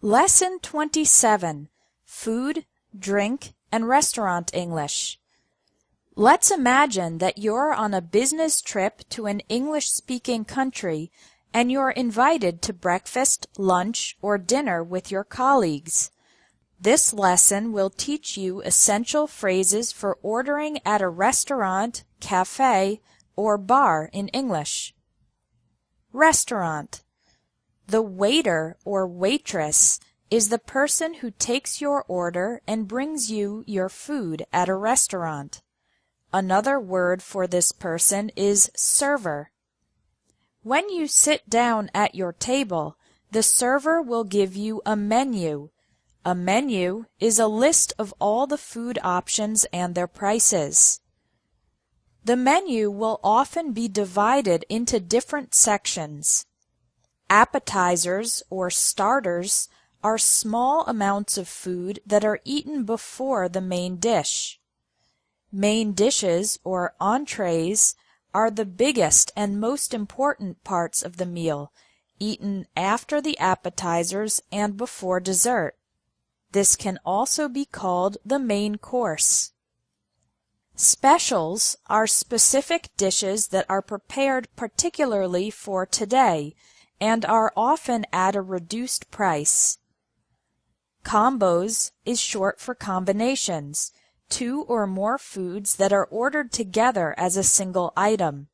Lesson 27, Food, Drink, and Restaurant English. Let's imagine that you're on a business trip to an English-speaking country and you're invited to breakfast, lunch, or dinner with your colleagues. This lesson will teach you essential phrases for ordering at a restaurant, cafe, or bar in English. Restaurant. The waiter or waitress is the person who takes your order and brings you your food at a restaurant. Another word for this person is server. When you sit down at your table, the server will give you a menu. A menu is a list of all the food options and their prices. The menu will often be divided into different sections. Appetizers or starters are small amounts of food that are eaten before the main dish. Main dishes or entrees are the biggest and most important parts of the meal, eaten after the appetizers and before dessert. This can also be called the main course. Specials are specific dishes that are prepared particularly for today and are often at a reduced price. Combos is short for combinations, two or more foods that are ordered together as a single item.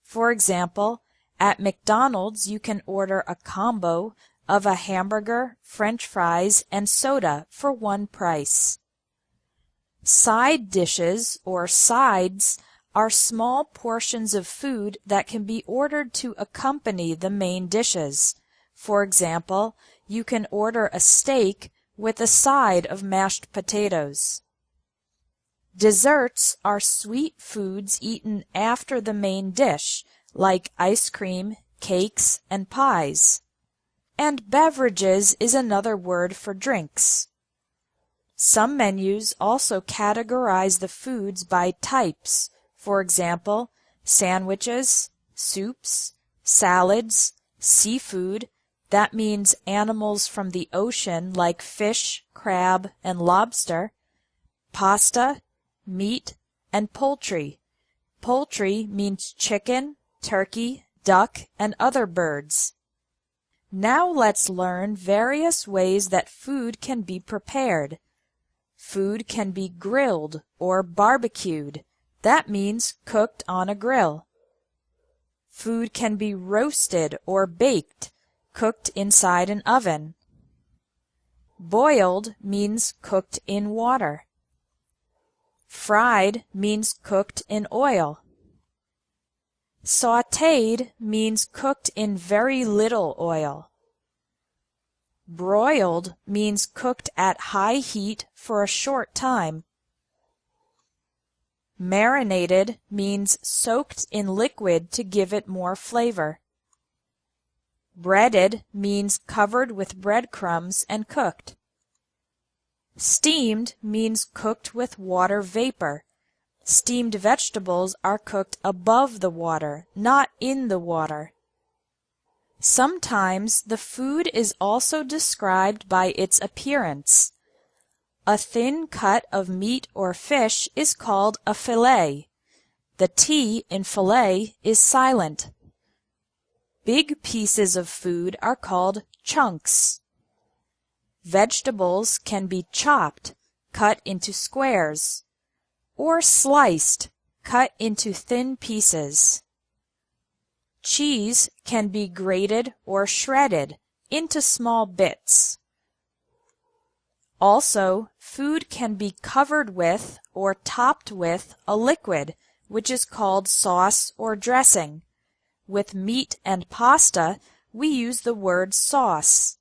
For example, at McDonald's you can order a combo of a hamburger, French fries, and soda for one price. Side dishes or sides are small portions of food that can be ordered to accompany the main dishes. For example, you can order a steak with a side of mashed potatoes. Desserts are sweet foods eaten after the main dish, like ice cream, cakes, and pies. And beverages is another word for drinks. Some menus also categorize the foods by types. For example, sandwiches, soups, salads, seafood, that means animals from the ocean like fish, crab, and lobster, pasta, meat, and poultry. Poultry means chicken, turkey, duck, and other birds. Now let's learn various ways that food can be prepared. Food can be grilled or barbecued. That means cooked on a grill. Food can be roasted or baked, cooked inside an oven. Boiled means cooked in water. Fried means cooked in oil. Sautéed means cooked in very little oil. Broiled means cooked at high heat for a short time. Marinated means soaked in liquid to give it more flavor. Breaded means covered with breadcrumbs and cooked. Steamed means cooked with water vapor. Steamed vegetables are cooked above the water, not in the water. Sometimes the food is also described by its appearance. A thin cut of meat or fish is called a fillet. The T in fillet is silent. Big pieces of food are called chunks. Vegetables can be chopped, cut into squares, or sliced, cut into thin pieces. Cheese can be grated or shredded into small bits. Also, food can be covered with or topped with a liquid, which is called sauce or dressing. With meat and pasta, we use the word sauce.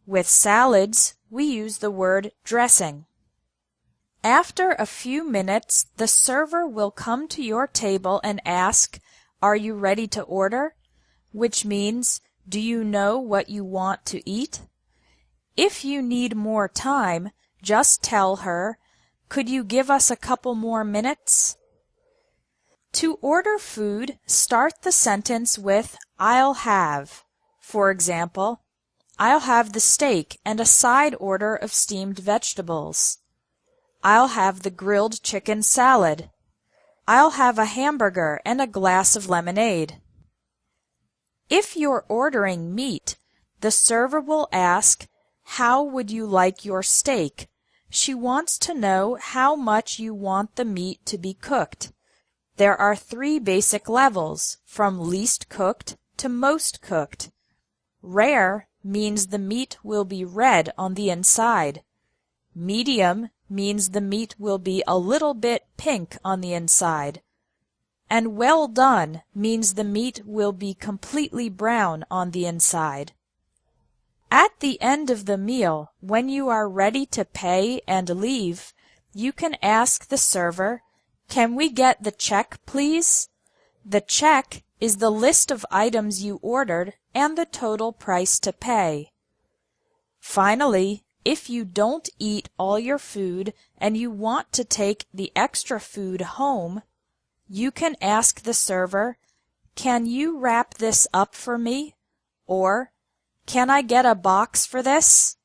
With salads, we use the word dressing. After a few minutes, the server will come to your table and ask, "Are you ready to order?" Which means, "Do you know what you want to eat?" If you need more time, just tell her, "Could you give us a couple more minutes?" To order food, start the sentence with "I'll have." For example, I'll have the steak and a side order of steamed vegetables. I'll have the grilled chicken salad. I'll have a hamburger and a glass of lemonade. If you're ordering meat, the server will ask, "How would you like your steak?" She wants to know how much you want the meat to be cooked. There are 3 basic levels, from least cooked to most cooked. Rare means the meat will be red on the inside. Medium means the meat will be a little bit pink on the inside. And well done means the meat will be completely brown on the inside. At the end of the meal, when you are ready to pay and leave, you can ask the server, "Can we get the check, please?" The check is the list of items you ordered and the total price to pay. Finally, if you don't eat all your food and you want to take the extra food home, you can ask the server, "Can you wrap this up for me?" or "Can I get a box for this?"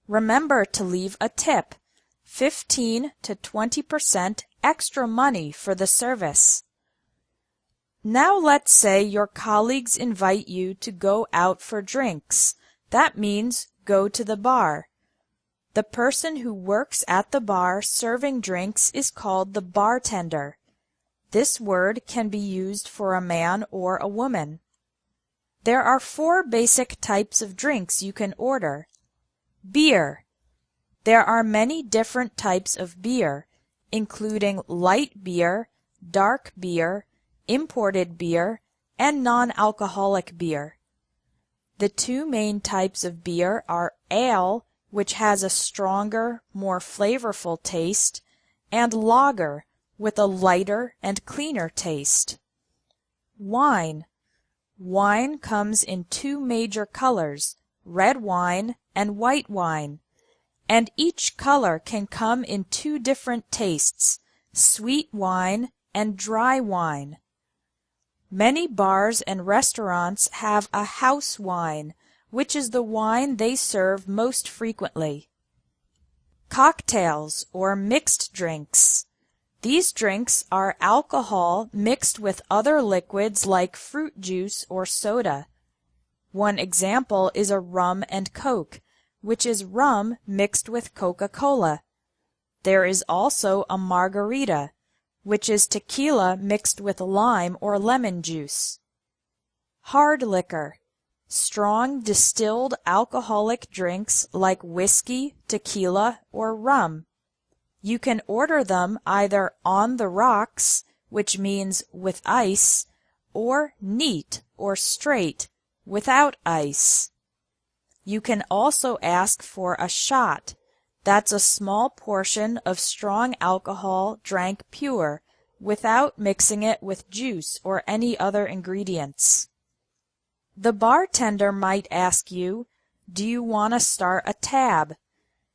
Remember to leave a tip, 15 to 20% extra money for the service. Now let's say your colleagues invite you to go out for drinks. That means go to the bar. The person who works at the bar serving drinks is called the bartender. This word can be used for a man or a woman. There are 4 basic types of drinks you can order. Beer. There are many different types of beer, including light beer, dark beer, imported beer, and non-alcoholic beer. The 2 main types of beer are ale, which has a stronger, more flavorful taste, and lager, with a lighter and cleaner taste. Wine. Wine comes in 2 major colors, red wine and white wine, and each color can come in 2 different tastes, sweet wine and dry wine. Many bars and restaurants have a house wine, which is the wine they serve most frequently. Cocktails or mixed drinks. These drinks are alcohol mixed with other liquids like fruit juice or soda. One example is a rum and coke, which is rum mixed with Coca-Cola. There is also a margarita, which is tequila mixed with lime or lemon juice. Hard liquor. Strong distilled alcoholic drinks like whiskey, tequila, or rum. You can order them either on the rocks, which means with ice, or neat or straight, without ice. You can also ask for a shot. That's a small portion of strong alcohol drank pure, without mixing it with juice or any other ingredients. The bartender might ask you, "Do you want to start a tab?"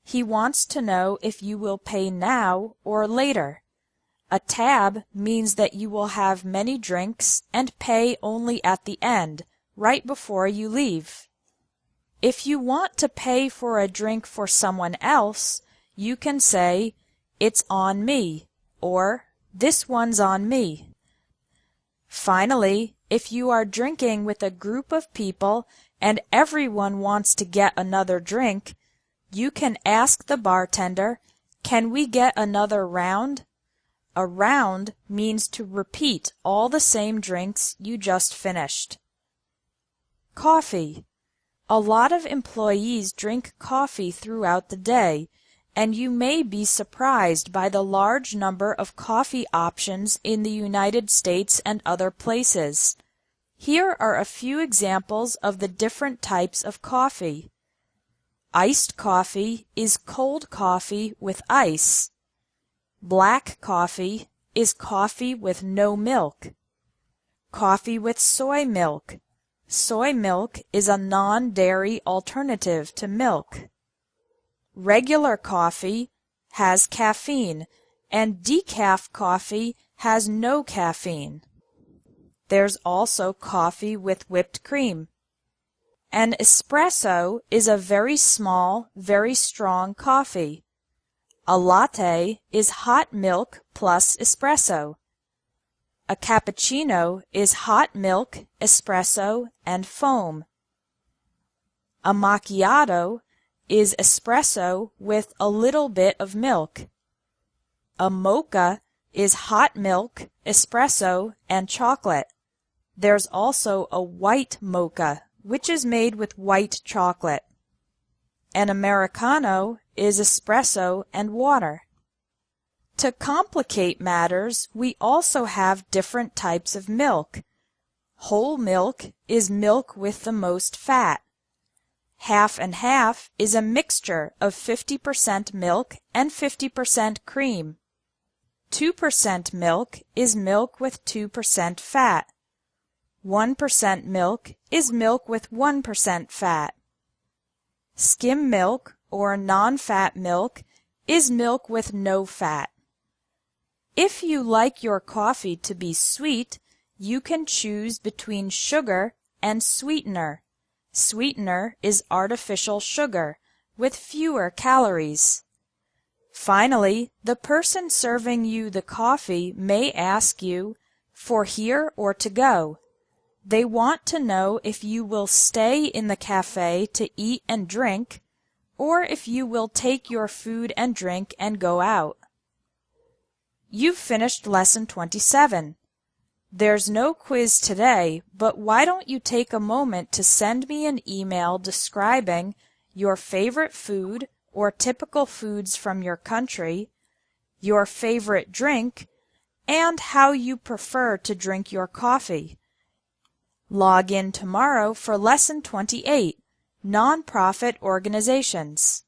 He wants to know if you will pay now or later. A tab means that you will have many drinks and pay only at the end, right before you leave. If you want to pay for a drink for someone else, you can say, "It's on me," or "This one's on me." Finally, if you are drinking with a group of people and everyone wants to get another drink, you can ask the bartender, "Can we get another round?" A round means to repeat all the same drinks you just finished. Coffee. A lot of employees drink coffee throughout the day, and you may be surprised by the large number of coffee options in the United States and other places. Here are a few examples of the different types of coffee. Iced coffee is cold coffee with ice. Black coffee is coffee with no milk. Coffee with soy milk. Soy milk is a non-dairy alternative to milk. Regular coffee has caffeine, and decaf coffee has no caffeine. There's also coffee with whipped cream. An espresso is a very small, very strong coffee. A latte is hot milk plus espresso. A cappuccino is hot milk, espresso, and foam. A macchiato is espresso with a little bit of milk. A mocha is hot milk, espresso, and chocolate. There's also a white mocha, which is made with white chocolate. An Americano is espresso and water. To complicate matters, we also have different types of milk. Whole milk is milk with the most fat. Half and half is a mixture of 50% milk and 50% cream. 2% milk is milk with 2% fat. 1% milk is milk with 1% fat. Skim milk, or non-fat milk, is milk with no fat. If you like your coffee to be sweet, you can choose between sugar and sweetener. Sweetener is artificial sugar with fewer calories. Finally, the person serving you the coffee may ask you, for here or to go? They want to know if you will stay in the cafe to eat and drink, or if you will take your food and drink and go out. You've finished Lesson 27. There's no quiz today, but why don't you take a moment to send me an email describing your favorite food or typical foods from your country, your favorite drink, and how you prefer to drink your coffee. Log in tomorrow for Lesson 28, Nonprofit Organizations.